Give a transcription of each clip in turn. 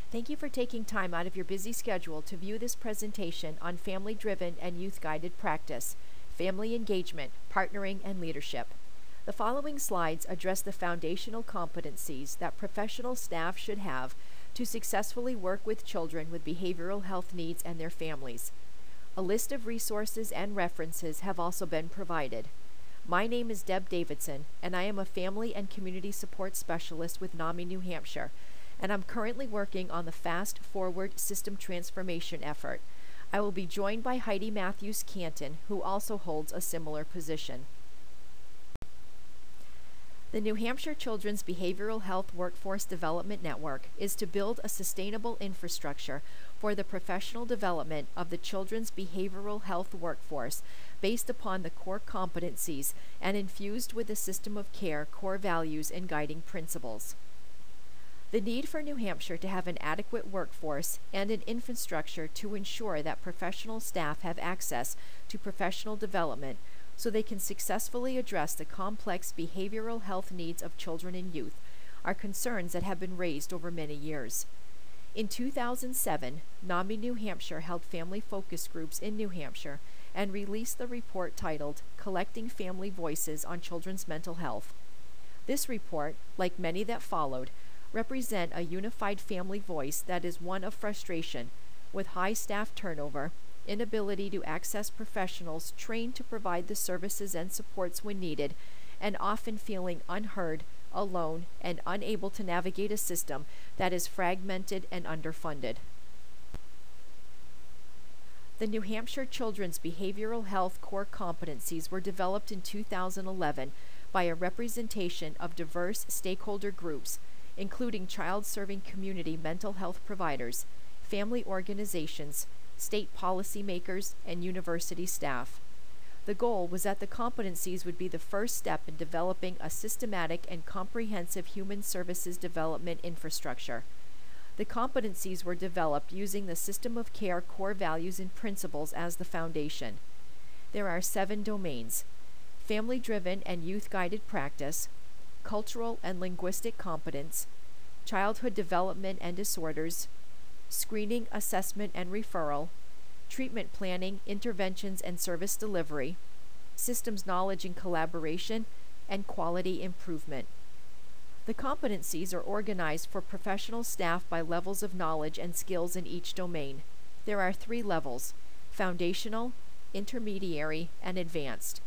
Thank you for taking time out of your busy schedule to view this presentation on family-driven and youth-guided practice, family engagement, partnering, and leadership. The following slides address the foundational competencies that professional staff should have to successfully work with children with behavioral health needs and their families. A list of resources and references have also been provided. My name is Deb Davidson, and I am a Family and Community Support Specialist with NAMI New Hampshire, and I'm currently working on the Fast Forward System Transformation effort. I will be joined by Heidi Matthews Canton, who also holds a similar position. The New Hampshire Children's Behavioral Health Workforce Development Network is to build a sustainable infrastructure for the professional development of the children's behavioral health workforce based upon the core competencies and infused with the system of care core values and guiding principles. The need for New Hampshire to have an adequate workforce and an infrastructure to ensure that professional staff have access to professional development so they can successfully address the complex behavioral health needs of children and youth are concerns that have been raised over many years. In 2007, NAMI New Hampshire held family focus groups in New Hampshire and released the report titled Collecting Family Voices on Children's Mental Health. This report, like many that followed, represent a unified family voice that is one of frustration, with high staff turnover, inability to access professionals trained to provide the services and supports when needed, and often feeling unheard, alone, and unable to navigate a system that is fragmented and underfunded. The New Hampshire Children's Behavioral Health Core Competencies were developed in 2011 by a representation of diverse stakeholder groups, including child-serving community mental health providers, family organizations, state policymakers, and university staff. The goal was that the competencies would be the first step in developing a systematic and comprehensive human services development infrastructure. The competencies were developed using the system of care core values and principles as the foundation. There are 7 domains: family-driven and youth-guided practice, cultural and linguistic competence, childhood development and disorders, screening, assessment and referral, treatment planning, interventions and service delivery, systems knowledge and collaboration, and quality improvement. The competencies are organized for professional staff by levels of knowledge and skills in each domain. There are 3 levels: foundational, intermediary, and advanced.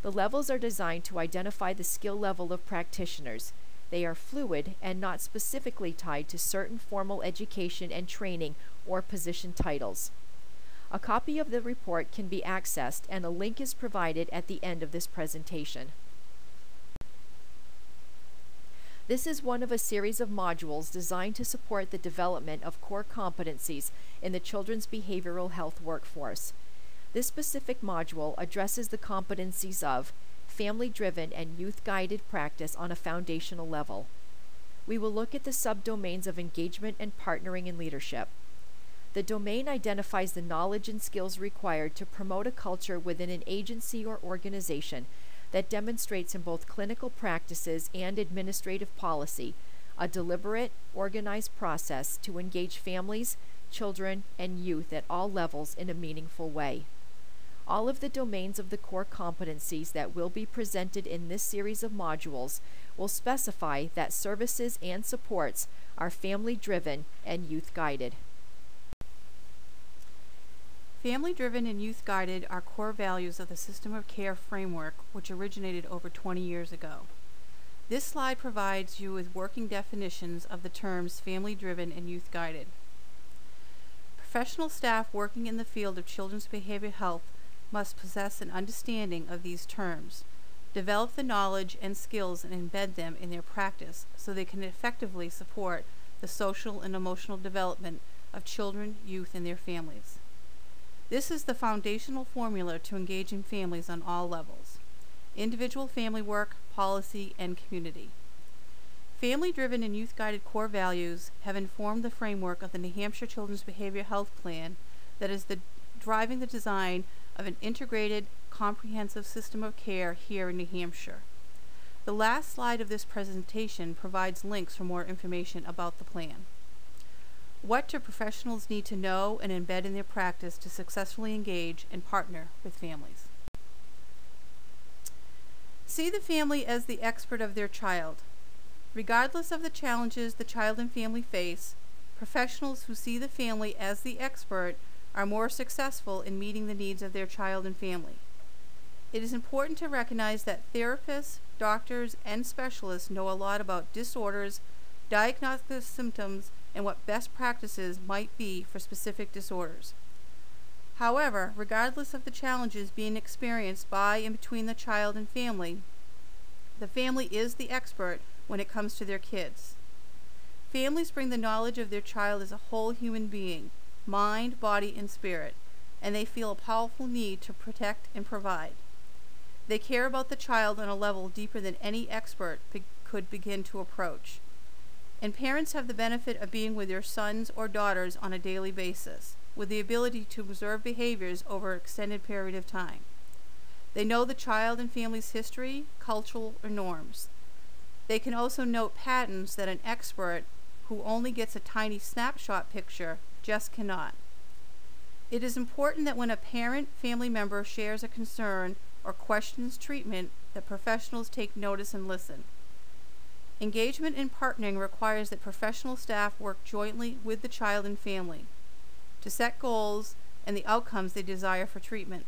The levels are designed to identify the skill level of practitioners. They are fluid and not specifically tied to certain formal education and training or position titles. A copy of the report can be accessed, and a link is provided at the end of this presentation. This is one of a series of modules designed to support the development of core competencies in the children's behavioral health workforce. This specific module addresses the competencies of family-driven and youth-guided practice on a foundational level. We will look at the subdomains of engagement and partnering and leadership. The domain identifies the knowledge and skills required to promote a culture within an agency or organization that demonstrates in both clinical practices and administrative policy a deliberate, organized process to engage families, children, and youth at all levels in a meaningful way. All of the domains of the core competencies that will be presented in this series of modules will specify that services and supports are family-driven and youth-guided. Family-driven and youth-guided are core values of the System of Care framework, which originated over 20 years ago. This slide provides you with working definitions of the terms family-driven and youth-guided. Professional staff working in the field of children's behavioral health must possess an understanding of these terms, develop the knowledge and skills and embed them in their practice so they can effectively support the social and emotional development of children, youth, and their families. This is the foundational formula to engaging families on all levels: individual family work, policy, and community. Family-driven and youth-guided core values have informed the framework of the New Hampshire Children's Behavioral Health Plan that is driving the design of an integrated, comprehensive system of care here in New Hampshire. The last slide of this presentation provides links for more information about the plan. What do professionals need to know and embed in their practice to successfully engage and partner with families? See the family as the expert of their child. Regardless of the challenges the child and family face, professionals who see the family as the expert are more successful in meeting the needs of their child and family. It is important to recognize that therapists, doctors, and specialists know a lot about disorders, diagnostic symptoms, and what best practices might be for specific disorders. However, regardless of the challenges being experienced by and between the child and family, the family is the expert when it comes to their kids. Families bring the knowledge of their child as a whole human being, mind, body, and spirit, and they feel a powerful need to protect and provide. They care about the child on a level deeper than any expert could begin to approach. And parents have the benefit of being with their sons or daughters on a daily basis, with the ability to observe behaviors over an extended period of time. They know the child and family's history, cultural, or norms. They can also note patterns that an expert who only gets a tiny snapshot picture just cannot. It is important that when a parent, family member shares a concern or questions treatment, that professionals take notice and listen. Engagement and partnering requires that professional staff work jointly with the child and family to set goals and the outcomes they desire for treatment.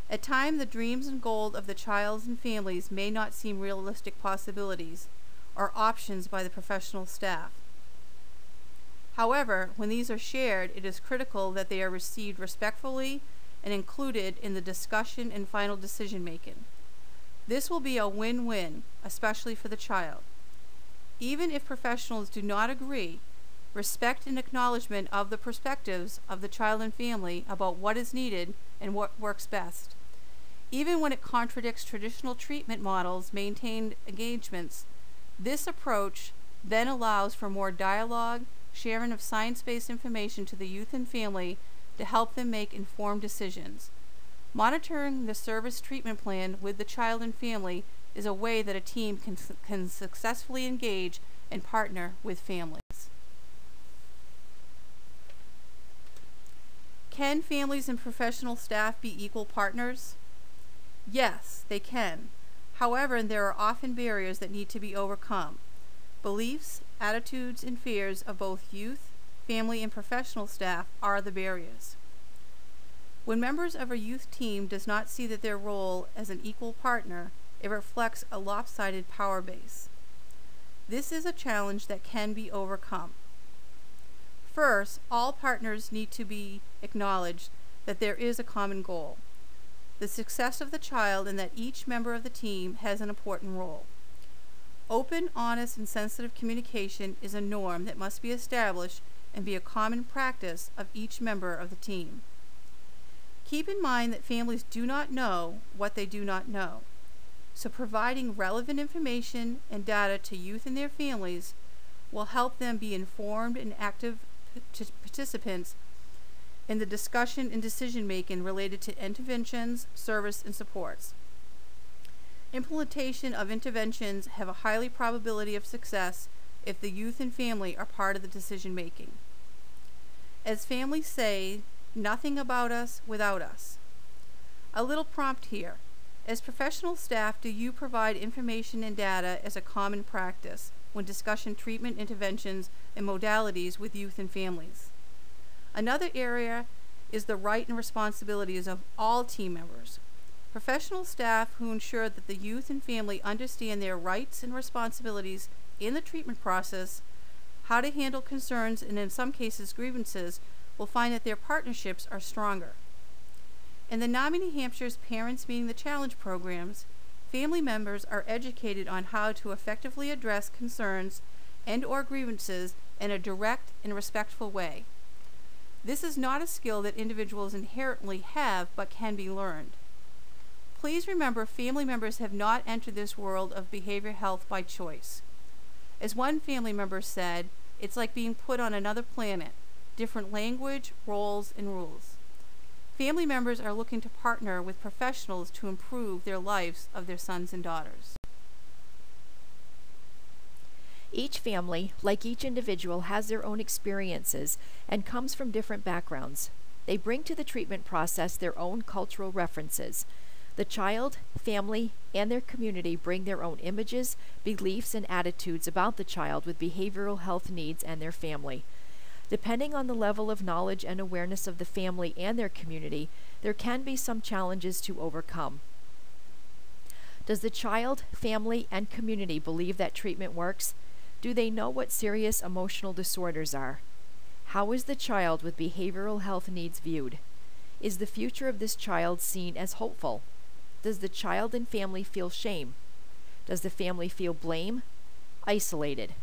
At times, the dreams and goals of the child and families may not seem realistic possibilities or options by the professional staff. However, when these are shared, it is critical that they are received respectfully and included in the discussion and final decision making. This will be a win-win, especially for the child. Even if professionals do not agree, respect and acknowledgement of the perspectives of the child and family about what is needed and what works best. Even when it contradicts traditional treatment models, maintained engagements, this approach then allows for more dialogue, sharing of science-based information to the youth and family to help them make informed decisions. Monitoring the service treatment plan with the child and family is a way that a team can successfully engage and partner with families. Can families and professional staff be equal partners? Yes, they can. However, there are often barriers that need to be overcome. Beliefs, attitudes, and fears of both youth, family, and professional staff are the barriers. When members of a youth team does not see that their role as an equal partner, it reflects a lopsided power base. This is a challenge that can be overcome. First, all partners need to be acknowledged that there is a common goal, the success of the child, and that each member of the team has an important role. Open, honest, and sensitive communication is a norm that must be established and be a common practice of each member of the team. Keep in mind that families do not know what they do not know, so providing relevant information and data to youth and their families will help them be informed and active participants in the discussion and decision-making related to interventions, service, and supports. Implementation of interventions have a high probability of success if the youth and family are part of the decision-making. As families say, nothing about us without us. A little prompt here. As professional staff, do you provide information and data as a common practice when discussing treatment interventions and modalities with youth and families? Another area is the right and responsibilities of all team members. Professional staff who ensure that the youth and family understand their rights and responsibilities in the treatment process, how to handle concerns, and in some cases grievances, will find that their partnerships are stronger. In the NAMI New Hampshire's Parents Meeting the Challenge programs, family members are educated on how to effectively address concerns and/or grievances in a direct and respectful way. This is not a skill that individuals inherently have but can be learned. Please remember, family members have not entered this world of behavioral health by choice. As one family member said, it's like being put on another planet, different language, roles, and rules. Family members are looking to partner with professionals to improve their lives of their sons and daughters. Each family, like each individual, has their own experiences and comes from different backgrounds. They bring to the treatment process their own cultural references. The child, family, and their community bring their own images, beliefs, and attitudes about the child with behavioral health needs and their family. Depending on the level of knowledge and awareness of the family and their community, there can be some challenges to overcome. Does the child, family, and community believe that treatment works? Do they know what serious emotional disorders are? How is the child with behavioral health needs viewed? Is the future of this child seen as hopeful? Does the child and family feel shame? Does the family feel blame? Isolated?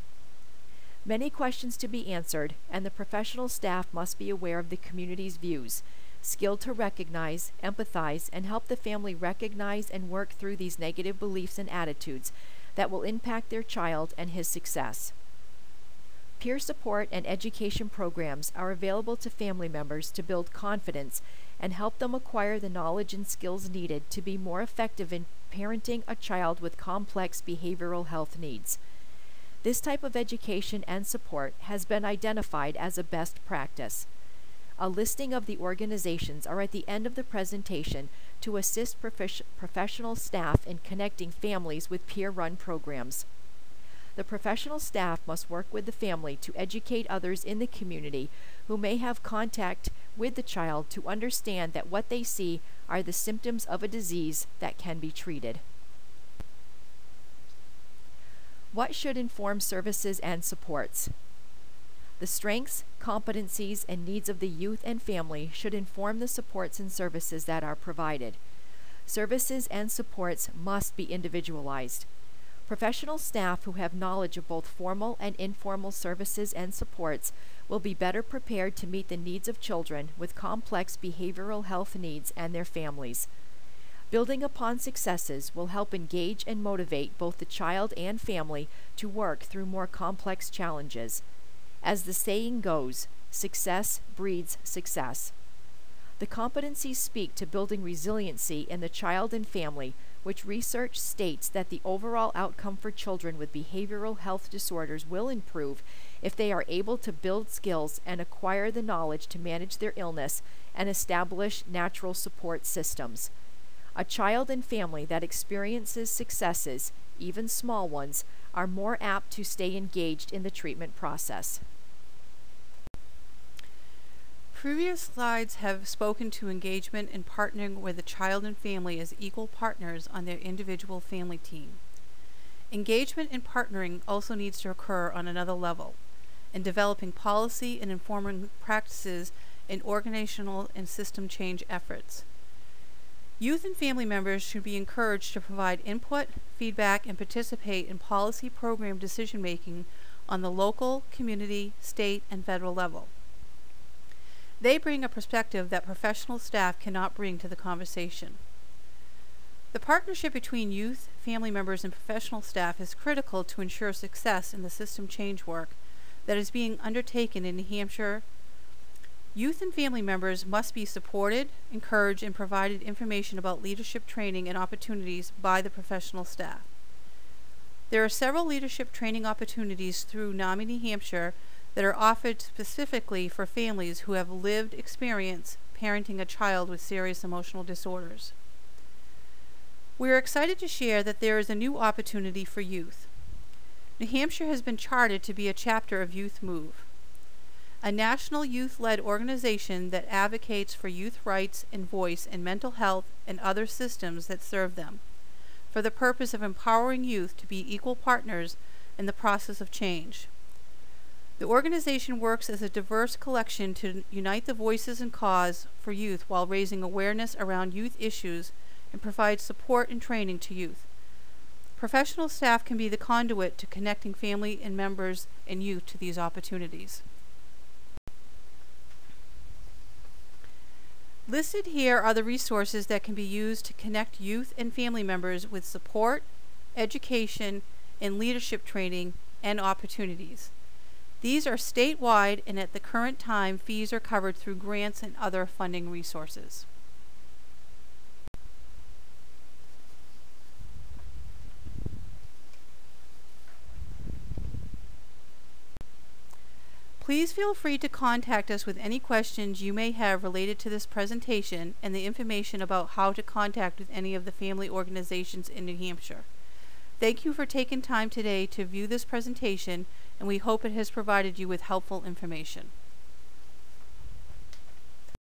Many questions to be answered, and the professional staff must be aware of the community's views, skilled to recognize, empathize, and help the family recognize and work through these negative beliefs and attitudes that will impact their child and his success. Peer support and education programs are available to family members to build confidence and help them acquire the knowledge and skills needed to be more effective in parenting a child with complex behavioral health needs. This type of education and support has been identified as a best practice. A listing of the organizations are at the end of the presentation to assist professional staff in connecting families with peer-run programs. The professional staff must work with the family to educate others in the community who may have contact with the child to understand that what they see are the symptoms of a disease that can be treated. What should inform services and supports? The strengths, competencies, and needs of the youth and family should inform the supports and services that are provided. Services and supports must be individualized. Professional staff who have knowledge of both formal and informal services and supports will be better prepared to meet the needs of children with complex behavioral health needs and their families. Building upon successes will help engage and motivate both the child and family to work through more complex challenges. As the saying goes, success breeds success. The competencies speak to building resiliency in the child and family, which research states that the overall outcome for children with behavioral health disorders will improve if they are able to build skills and acquire the knowledge to manage their illness and establish natural support systems. A child and family that experiences successes, even small ones, are more apt to stay engaged in the treatment process. Previous slides have spoken to engagement and partnering with the child and family as equal partners on their individual family team. Engagement and partnering also needs to occur on another level, in developing policy and informing practices in organizational and system change efforts. Youth and family members should be encouraged to provide input, feedback, and participate in policy program decision-making on the local, community, state, and federal level. They bring a perspective that professional staff cannot bring to the conversation. The partnership between youth, family members, and professional staff is critical to ensure success in the system change work that is being undertaken in New Hampshire. Youth and family members must be supported, encouraged, and provided information about leadership training and opportunities by the professional staff. There are several leadership training opportunities through NAMI New Hampshire that are offered specifically for families who have lived experience parenting a child with serious emotional disorders. We are excited to share that there is a new opportunity for youth. New Hampshire has been chartered to be a chapter of Youth Move, a national youth-led organization that advocates for youth rights and voice in mental health and other systems that serve them, for the purpose of empowering youth to be equal partners in the process of change. The organization works as a diverse collection to unite the voices and cause for youth while raising awareness around youth issues and provides support and training to youth. Professional staff can be the conduit to connecting family and members and youth to these opportunities. Listed here are the resources that can be used to connect youth and family members with support, education, and leadership training and opportunities. These are statewide, and at the current time, fees are covered through grants and other funding resources. Please feel free to contact us with any questions you may have related to this presentation and the information about how to contact with any of the family organizations in New Hampshire. Thank you for taking time today to view this presentation, and we hope it has provided you with helpful information.